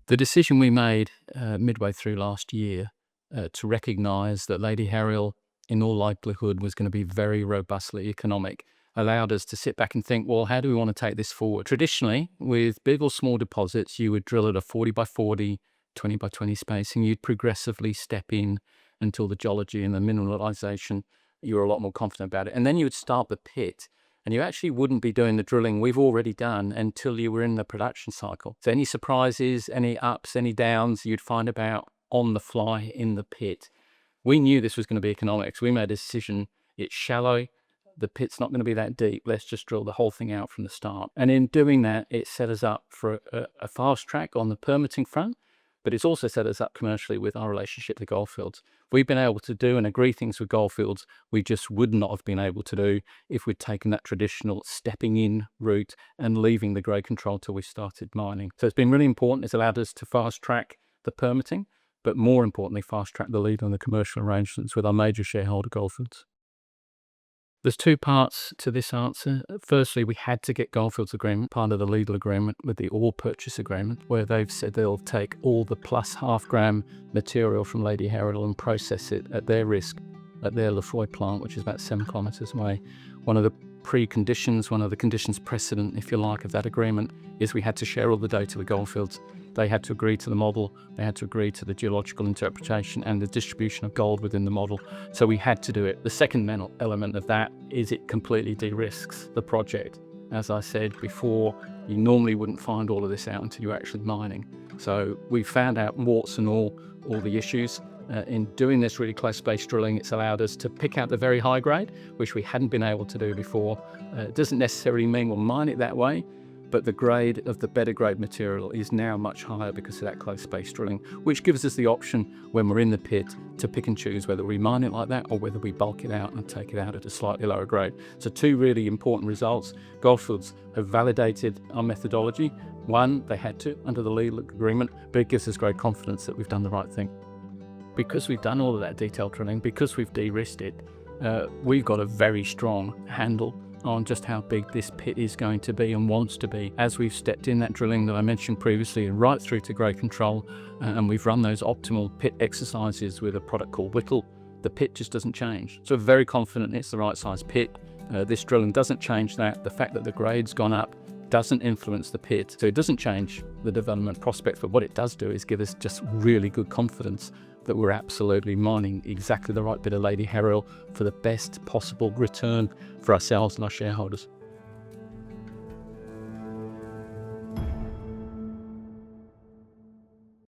The decision we made midway through last year to recognise that Lady Herial, in all likelihood, was going to be very robustly economic allowed us to sit back and think, well, how do we want to take this forward? Traditionally, with big or small deposits, you would drill at a 40 by 40, 20 by 20 spacing. You'd progressively step in until the geology and the mineralisation, you were a lot more confident about it. And then you would start the pit. And you actually wouldn't be doing the drilling we've already done until you were in the production cycle. So any surprises, any ups, any downs, you'd find about on the fly in the pit. We knew this was going to be economics. We made a decision. It's shallow. The pit's not going to be that deep. Let's just drill the whole thing out from the start. And in doing that, it set us up for a fast track on the permitting front, but it's also set us up commercially with our relationship to Goldfields. We've been able to do and agree things with Goldfields we just would not have been able to do if we'd taken that traditional stepping in route and leaving the grade control till we started mining. So it's been really important. It's allowed us to fast track the permitting, but more importantly, fast track the lead on the commercial arrangements with our major shareholder Goldfields. There's two parts to this answer. Firstly, we had to get Goldfields agreement, part of the legal agreement with the ore purchase agreement, where they've said they'll take all the plus half gram material from Lady Herial and process it at their risk at their Lefroy plant, which is about 7 kilometres away. One of the preconditions, one of the conditions precedent, if you like, of that agreement is we had to share all the data with Goldfields. They had to agree to the model, they had to agree to the geological interpretation and the distribution of gold within the model. So we had to do it. The second element of that is it completely de-risks the project. As I said before, you normally wouldn't find all of this out until you're actually mining. So we found out warts and all the issues. In doing this really close space drilling, it's allowed us to pick out the very high grade, which we hadn't been able to do before. It doesn't necessarily mean we'll mine it that way, but the grade of the better grade material is now much higher because of that close space drilling, which gives us the option when we're in the pit to pick and choose whether we mine it like that or whether we bulk it out and take it out at a slightly lower grade. So two really important results. Goldfields have validated our methodology. One, they had to under the legal agreement, but it gives us great confidence that we've done the right thing. Because we've done all of that detailed drilling, because we've de-risked it, we've got a very strong handle on just how big this pit is going to be and wants to be. As we've stepped in that drilling that I mentioned previously and right through to grade control, and we've run those optimal pit exercises with a product called Whittle, the pit just doesn't change. So we're very confident it's the right size pit. This drilling doesn't change that. The fact that the grade's gone up doesn't influence the pit. So it doesn't change the development prospect, but what it does do is give us just really good confidence that we're absolutely mining exactly the right bit of Lady Herial for the best possible return for ourselves and our shareholders.